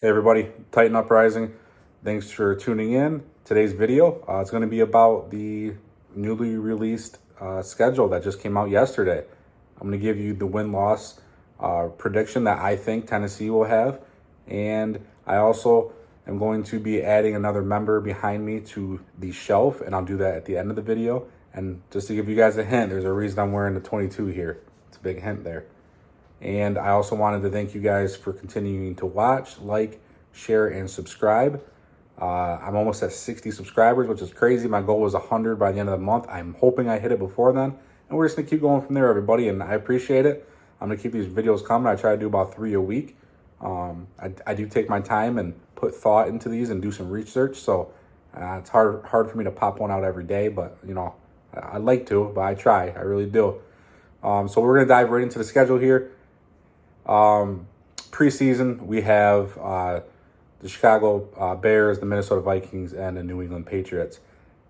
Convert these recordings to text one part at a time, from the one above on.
Hey everybody, Titan Uprising. Thanks for tuning in. Today's video, it's going to be about the newly released schedule that just came out yesterday. I'm going to give you the win-loss prediction that I think Tennessee will have. And I also am going to be adding another member behind me to the shelf, and I'll do that at the end of the video. And just to give you guys a hint, there's a reason I'm wearing the 22 here. It's a big hint there. And I also wanted to thank you guys for continuing to watch, like, share, and subscribe. I'm almost at 60 subscribers, which is crazy. My goal was 100 by the end of the month. I'm hoping I hit it before then. And we're just going to keep going from there, everybody. And I appreciate it. I'm going to keep these videos coming. I try to do about 3 a week. I do take my time and put thought into these and do some research. So it's hard for me to pop one out every day. But, I like to, but I try. I really do. So we're going to dive right into the schedule here. Preseason, we have the Chicago Bears, the Minnesota Vikings, and the New England Patriots.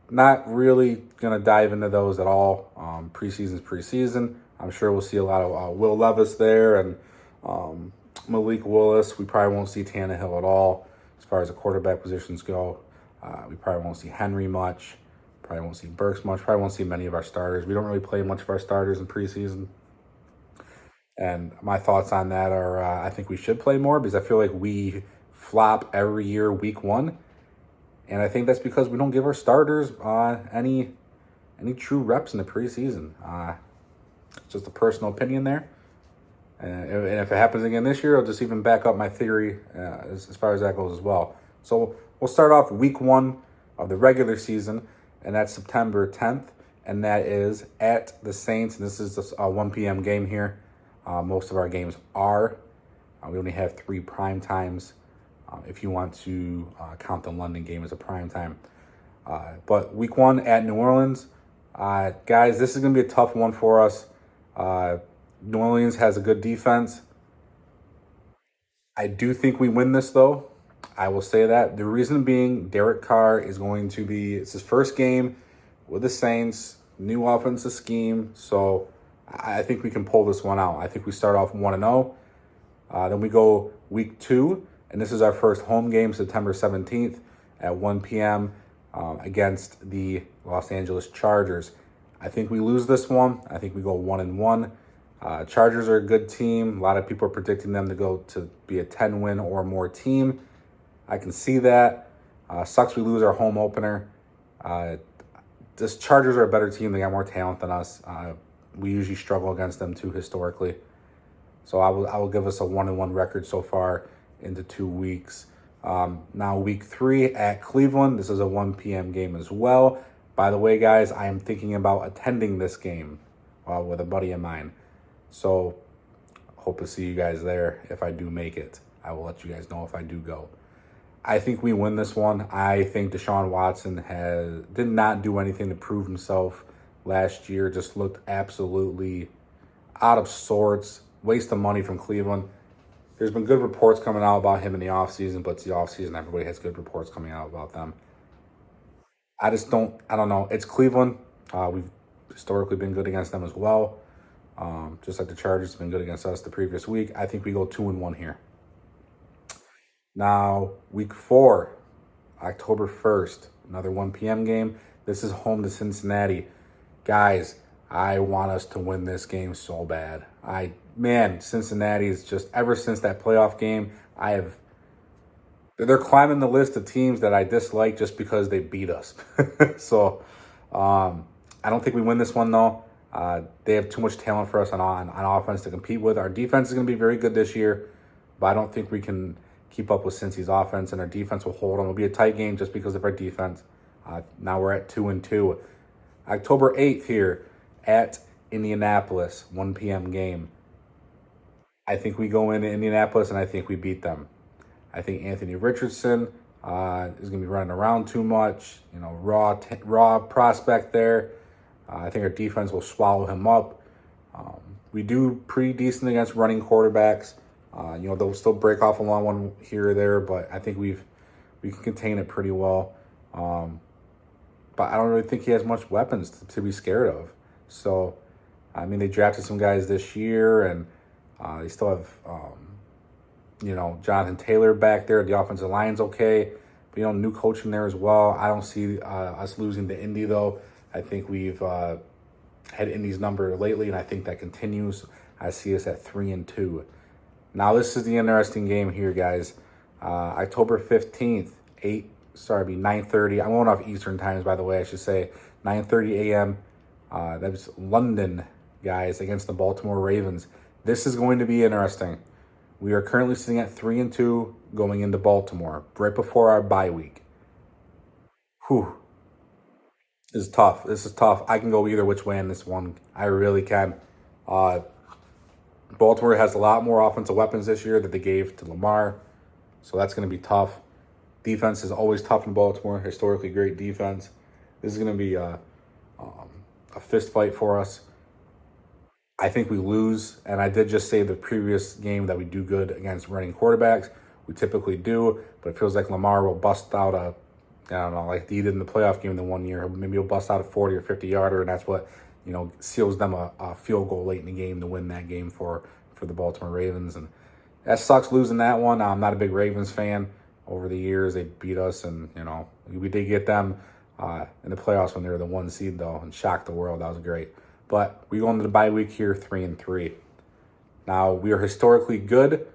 Not really going to dive into those at all. Preseason's preseason. I'm sure we'll see a lot of Will Levis there and Malik Willis. We probably won't see Tannehill at all as far as the quarterback positions go. We probably won't see Henry much. Probably won't see Burks much. Probably won't see many of our starters. We don't really play much of our starters in preseason. And my thoughts on that are I think we should play more because I feel like we flop every year week one. And I think that's because we don't give our starters any true reps in the preseason. Just a personal opinion there. And if it happens again this year, I'll just even back up my theory as far as that goes as well. So we'll start off week one of the regular season, and that's September 10th. And that is at the Saints. And this is a 1 p.m. game here. Most of our games are. We only have 3 prime times if you want to count the London game as a prime time. But week one at New Orleans. Guys, this is going to be a tough one for us. New Orleans has a good defense. I do think we win this, though. I will say that. The reason being, Derek Carr is going to be, it's his first game with the Saints, new offensive scheme. So I think we can pull this one out. I think we start off 1-0. Then we go week 2, and this is our first home game, September 17th at 1 p.m. Against the Los Angeles Chargers. I think we lose this one. I think we go 1-1. Chargers are a good team. A lot of people are predicting them to go to be a 10-win or more team. I can see that. Sucks we lose our home opener. This Chargers are a better team. They got more talent than us. We usually struggle against them too historically. So I will give us a 1-1 record so far into 2 weeks. Now week 3 at Cleveland. This is a 1 p.m. game as well. By the way, guys, I am thinking about attending this game with a buddy of mine. So hope to see you guys there if I do make it. I will let you guys know if I do go. I think we win this one. I think Deshaun Watson did not do anything to prove himself last year. Just looked absolutely out of sorts. Waste of money from Cleveland. There's been good reports coming out about him in the offseason, but it's the offseason. Everybody has good reports coming out about them. I don't know. It's Cleveland. We've historically been good against them as well. Just like the Chargers have been good against us the previous week. I think we go 2-1 here. Now, week 4, October 1st, another 1 p.m. game. This is home to Cincinnati. Guys, I want us to win this game so bad. Cincinnati is just, ever since that playoff game, they're climbing the list of teams that I dislike just because they beat us. So, I don't think we win this one, though. They have too much talent for us on offense to compete with. Our defense is going to be very good this year, but I don't think we can keep up with Cincy's offense, and our defense will hold them. It'll be a tight game just because of our defense. Now we're at 2-2. October 8th here at Indianapolis, 1 p.m. game. I think we go into Indianapolis, and I think we beat them. I think Anthony Richardson is going to be running around too much. Raw prospect there. I think our defense will swallow him up. We do pretty decent against running quarterbacks. They'll still break off a long one here or there, but I think we can contain it pretty well. But I don't really think he has much weapons to be scared of. So, they drafted some guys this year, and they still have Jonathan Taylor back there. The offensive line's okay. But, new coaching there as well. I don't see us losing to Indy, though. I think we've had Indy's number lately, and I think that continues. I see us at 3-2. Now, this is the interesting game here, guys. October 15th, 9:30. I'm going off Eastern times, by the way, I should say. 9:30 a.m. That's London, guys, against the Baltimore Ravens. This is going to be interesting. We are currently sitting at 3-2 going into Baltimore, right before our bye week. Whew. This is tough. This is tough. I can go either which way in this one. I really can. Baltimore has a lot more offensive weapons this year that they gave to Lamar, so that's going to be tough. Defense is always tough in Baltimore. Historically great defense. This is going to be a fist fight for us. I think we lose, and I did just say the previous game that we do good against running quarterbacks. We typically do, but it feels like Lamar will bust out like he did in the playoff game the one year. Maybe he'll bust out a 40 or 50-yarder, and that's what, seals them a field goal late in the game to win that game for the Baltimore Ravens. And that sucks losing that one. I'm not a big Ravens fan. Over the years, they beat us, and, we did get them in the playoffs when they were the 1 seed, though, and shocked the world. That was great. But we go into the bye week here 3-3. Now, we are historically good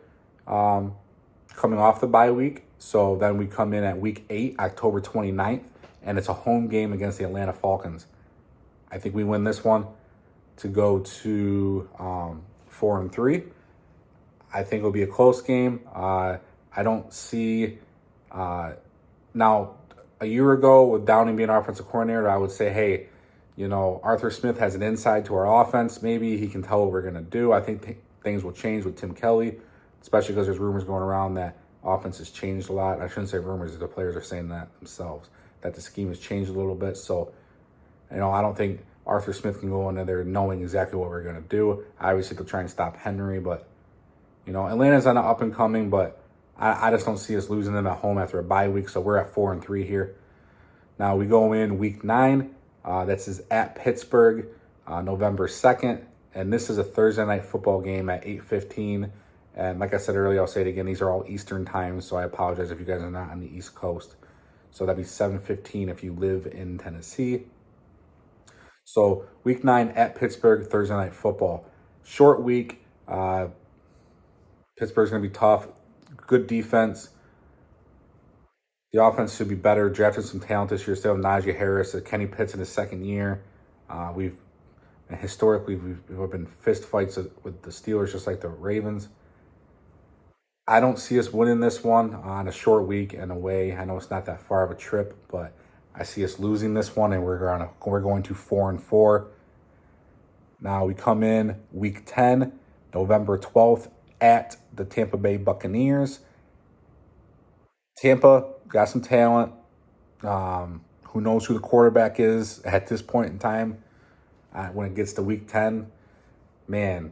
coming off the bye week. So then we come in at week 8, October 29th, and it's a home game against the Atlanta Falcons. I think we win this one to go to 4-3. I think it'll be a close game. I don't see now, a year ago with Downing being offensive coordinator, I would say, hey, Arthur Smith has an insight to our offense. Maybe he can tell what we're going to do. I think things will change with Tim Kelly, especially because there's rumors going around that offense has changed a lot. I shouldn't say rumors, the players are saying that themselves, that the scheme has changed a little bit. So, I don't think Arthur Smith can go in there knowing exactly what we're going to do. Obviously, they'll try and stop Henry, but, Atlanta's on the up and coming, but I just don't see us losing them at home after a bye week. So we're at 4-3 here. Now we go in week 9. This is at Pittsburgh, November 2nd. And this is a Thursday night football game at 8:15. And like I said earlier, I'll say it again, these are all Eastern times, so I apologize if you guys are not on the East Coast. So that'd be 7:15 if you live in Tennessee. So week 9 at Pittsburgh, Thursday night football. Short week. Pittsburgh's going to be tough. Good defense. The offense should be better. Drafted some talent this year. Still have Najee Harris, Kenny Pitts in his second year. Historically we've been fist fights with the Steelers, just like the Ravens. I don't see us winning this one on a short week and away. I know it's not that far of a trip, but I see us losing this one, and we're going to 4-4. Now we come in week 10, November 12th, at the Tampa Bay Buccaneers. Tampa got some talent. Who knows who the quarterback is at this point in time? When it gets to week 10, man,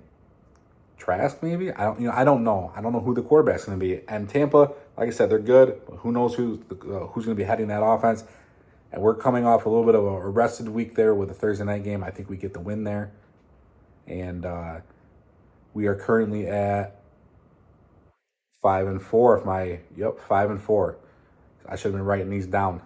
Trask maybe? I don't know. I don't know who the quarterback's going to be. And Tampa, like I said, they're good. But who knows who's going to be heading that offense? And we're coming off a little bit of a rested week there with a Thursday night game. I think we get the win there. And we are currently at 5-4. 5-4. I should have been writing these down.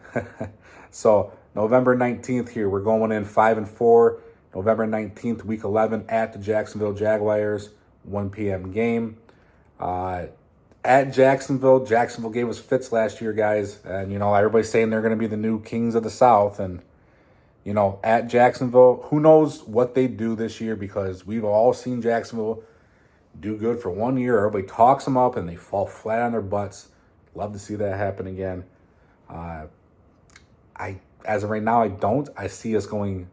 So November 19th here, we're going in 5-4. November 19th, week 11, at the Jacksonville Jaguars, 1 p.m. game. At Jacksonville gave us fits last year, guys. And, everybody's saying they're going to be the new kings of the South. And, at Jacksonville, who knows what they do this year, because we've all seen Jacksonville do good for 1 year. Everybody talks them up and they fall flat on their butts. Love to see that happen again. As of right now, I see us going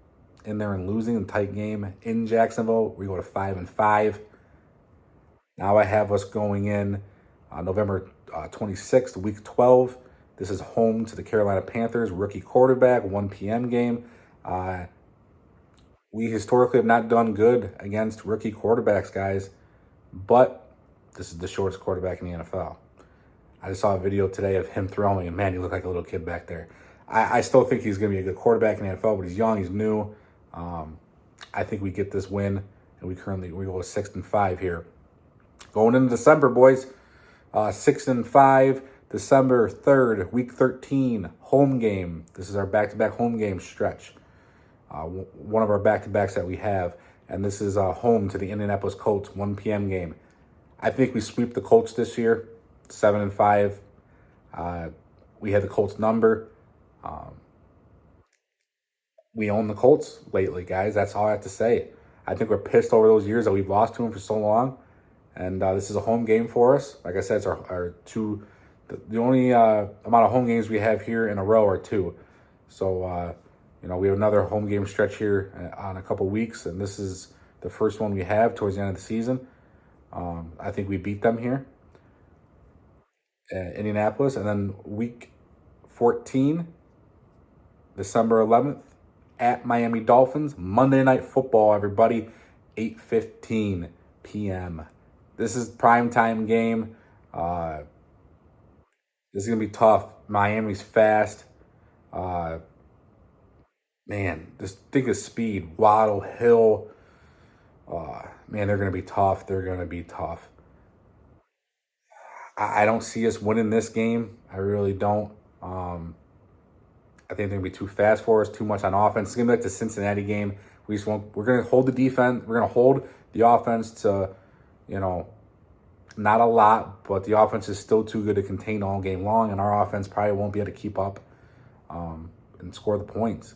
in there and losing a tight game in Jacksonville. We go to 5-5. Now I have us going in November 26th, week 12. This is home to the Carolina Panthers, rookie quarterback, 1 p.m. game. We historically have not done good against rookie quarterbacks, guys, but this is the shortest quarterback in the NFL. I just saw a video today of him throwing, and man, he looked like a little kid back there. I still think he's going to be a good quarterback in the NFL, but he's young, he's new. I think we get this win, and we go 6-5 here. Going into December, boys, 6-5, December 3rd, week 13, home game. This is our back-to-back home game stretch. One of our back-to-backs that we have. And this is home to the Indianapolis Colts, 1 p.m. game. I think we sweep the Colts this year, 7-5. We had the Colts number. We own the Colts lately, guys. That's all I have to say. I think we're pissed over those years that we've lost to them for so long. And this is a home game for us. Like I said, it's our two. The only amount of home games we have here in a row are two. So, we have another home game stretch here on a couple weeks. And this is the first one we have towards the end of the season. I think we beat them here at Indianapolis. And then week 14, December 11th, at Miami Dolphins, Monday Night Football, everybody, 8:15 p.m. This is primetime game. This is going to be tough. Miami's fast. Just think of speed. Waddle, Hill. They're going to be tough. They're going to be tough. I don't see us winning this game. I really don't. I think they're gonna be too fast for us, too much on offense. It's gonna be like the Cincinnati game. We're gonna hold the defense. We're gonna hold the offense to, not a lot, but the offense is still too good to contain all game long, and our offense probably won't be able to keep up and score the points.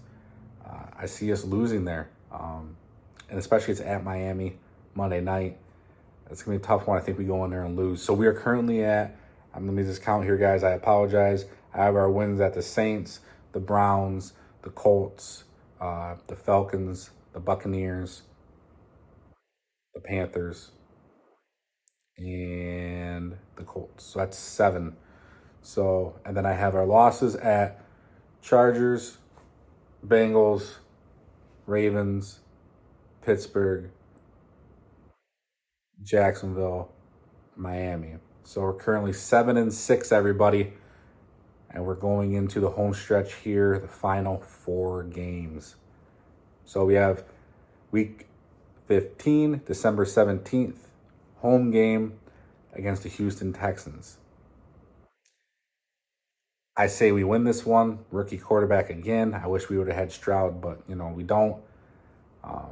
I see us losing there, and especially it's at Miami Monday night. It's gonna be a tough one. I think we go in there and lose. So we are currently at. Let me just count here, guys. I apologize. I have our wins at the Saints, the Browns, the Colts, the Falcons, the Buccaneers, the Panthers, and the Colts. So that's 7. So, and then I have our losses at Chargers, Bengals, Ravens, Pittsburgh, Jacksonville, Miami. So we're currently 7-6, everybody. And we're going into the home stretch here, the final 4 games. So we have week 15, December 17th, home game against the Houston Texans. I say we win this one. Rookie quarterback again. I wish we would have had Stroud, but, we don't. I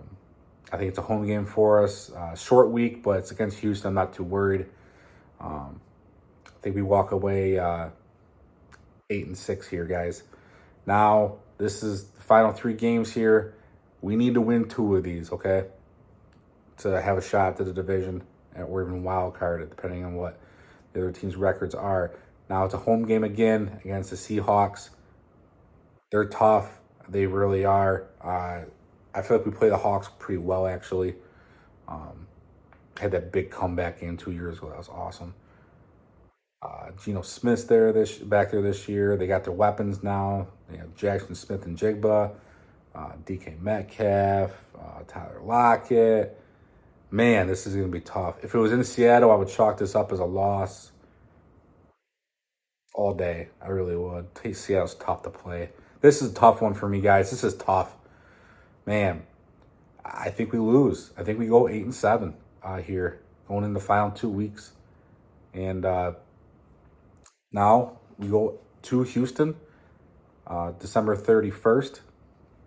think it's a home game for us. Short week, but it's against Houston. I'm not too worried. I think we walk away 8-6 here, guys. Now, this is the final 3 games here. We need to win 2 of these, okay? To have a shot to the division or even wild card, depending on what the other team's records are. Now, it's a home game again against the Seahawks. They're tough. They really are. I feel like we play the Hawks pretty well, actually. Had that big comeback game 2 years ago. That was awesome. Geno Smith's back there this year. They got their weapons now. They have Jackson Smith and Jigba, DK Metcalf, Tyler Lockett. Man, this is going to be tough. If it was in Seattle, I would chalk this up as a loss all day. I really would. Seattle's tough to play. This is a tough one for me, guys. This is tough. Man, I think we lose. I think we go 8-7 here, going in the final 2 weeks. And now we go to Houston, December 31st,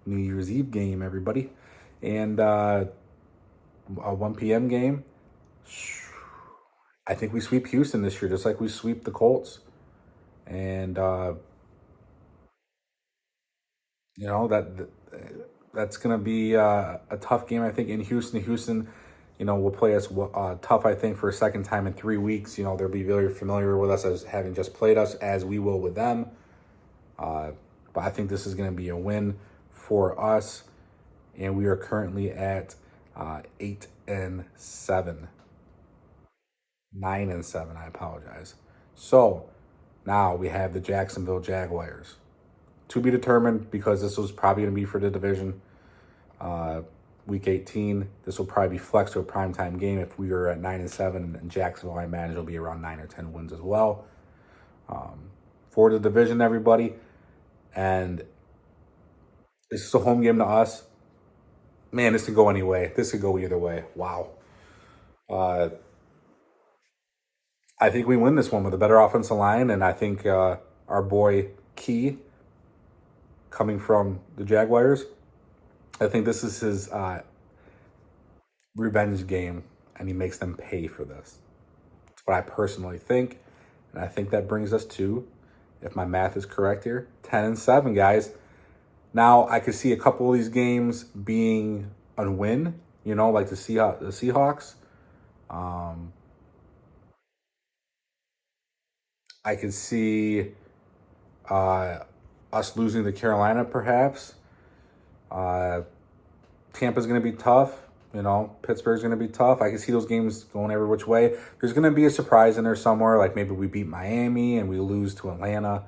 New Year's Eve game, everybody. And a 1 p.m. game. I think we sweep Houston this year, just like we sweep the Colts. And, that's going to be a tough game, I think, in Houston. Houston, will play us tough, I think, for a second time in 3 weeks. They'll be very familiar with us as having just played us, as we will with them. But I think this is going to be a win for us. And we are currently at 8-7. 9-7, I apologize. So now we have the Jacksonville Jaguars. To be determined, because this was probably going to be for the division. Week 18, this will probably be flexed to a primetime game. If we are at 9-7, and Jacksonville, I imagine, will be around 9 or 10 wins as well. For the division, everybody. And this is a home game to us. Man, this could go any way. This could go either way. Wow. I think we win this one with a better offensive line, and I think our boy Key, coming from the Jaguars, I think this is his revenge game, and he makes them pay for this. That's what I personally think, and I think that brings us to, if my math is correct here, 10-7, guys. Now I could see a couple of these games being a win, like the Seahawks. I could see us losing to Carolina, perhaps. Tampa's going to be tough. Pittsburgh's going to be tough. I can see those games going every which way. There's going to be a surprise in there somewhere, like maybe we beat Miami and we lose to Atlanta.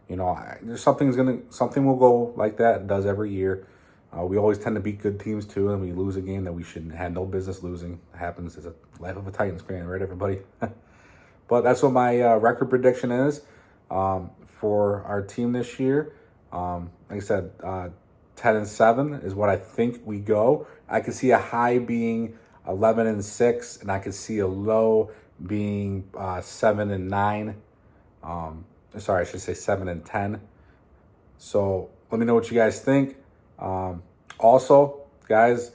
There's something will go like that. It does every year. We always tend to beat good teams too, and we lose a game that we shouldn't have no business losing. It happens. It's a life of a Titans fan, right, everybody? But that's what my record prediction is for our team this year. Like I said, 10-7 is what I think we go. I could see a high being 11-6, and I could see a low being 7-9. Sorry, I should say 7-10. So let me know what you guys think. Also, guys,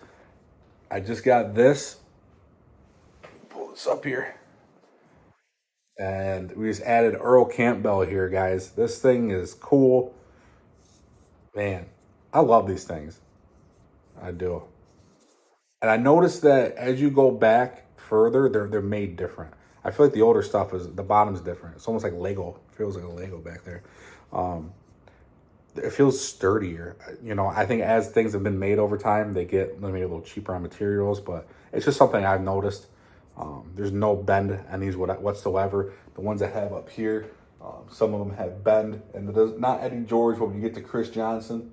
I just got this. Pull this up here. And we just added Earl Campbell here, guys. This thing is cool. Man, I love these things. I do. And I noticed that as you go back further, they're made different. I feel like the older stuff the bottom's different. It's almost like Lego. It feels like a Lego back there. It feels sturdier. I think as things have been made over time, they get maybe a little cheaper on materials, but it's just something I've noticed. There's no bend on these whatsoever. The ones I have up here, some of them have bend, and not Eddie George, but when you get to Chris Johnson,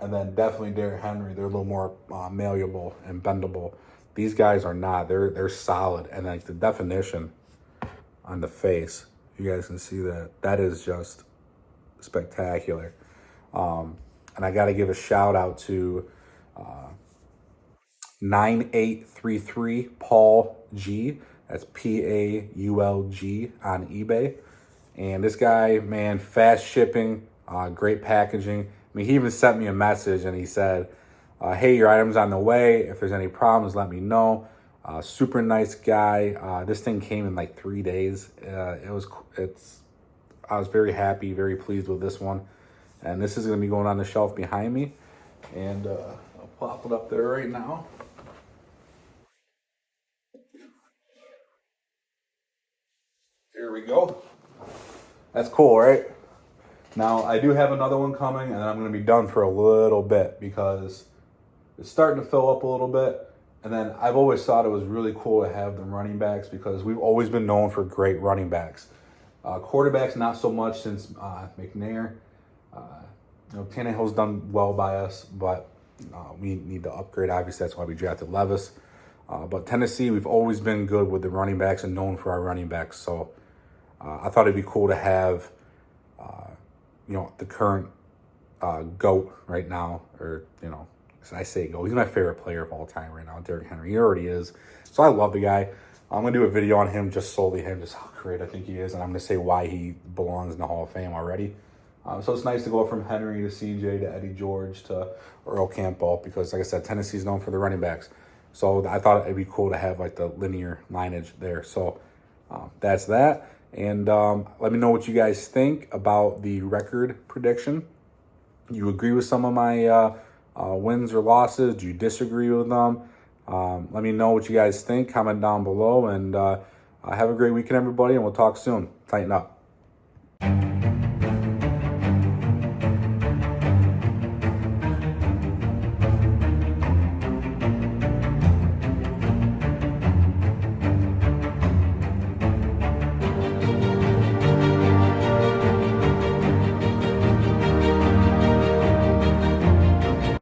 and then definitely Derrick Henry, they're a little more malleable and bendable. These guys are not. They're solid, and like the definition on the face, you guys can see that is just spectacular. And I got to give a shout out to 9833 Paul G. That's PAULG on eBay. And this guy, man, fast shipping, great packaging. I mean, he even sent me a message and he said, hey, your item's on the way. If there's any problems, let me know. Super nice guy. This thing came in like 3 days. I was very happy, very pleased with this one. And this is going to be going on the shelf behind me. And I'll pop it up there right now. Here we go. That's cool, right? Now, I do have another one coming, and I'm going to be done for a little bit because it's starting to fill up a little bit. And then I've always thought it was really cool to have the running backs because we've always been known for great running backs. Quarterbacks, not so much since McNair. Tannehill's done well by us, but we need to upgrade. Obviously, that's why we drafted Levis. But Tennessee, we've always been good with the running backs and known for our running backs. So I thought it'd be cool to have, the current GOAT right now, or, I say GOAT. He's my favorite player of all time right now, Derrick Henry. He already is. So I love the guy. I'm going to do a video on him, just solely him, just how great I think he is. And I'm going to say why he belongs in the Hall of Fame already. So it's nice to go from Henry to CJ to Eddie George to Earl Campbell because, like I said, Tennessee's known for the running backs. So I thought it'd be cool to have like the linear lineage there. So that's that. And let me know what you guys think about the record prediction. You agree with some of my wins or losses? Do you disagree with them? Let me know what you guys think. Comment down below. And have a great weekend, everybody. And we'll talk soon. Tighten up.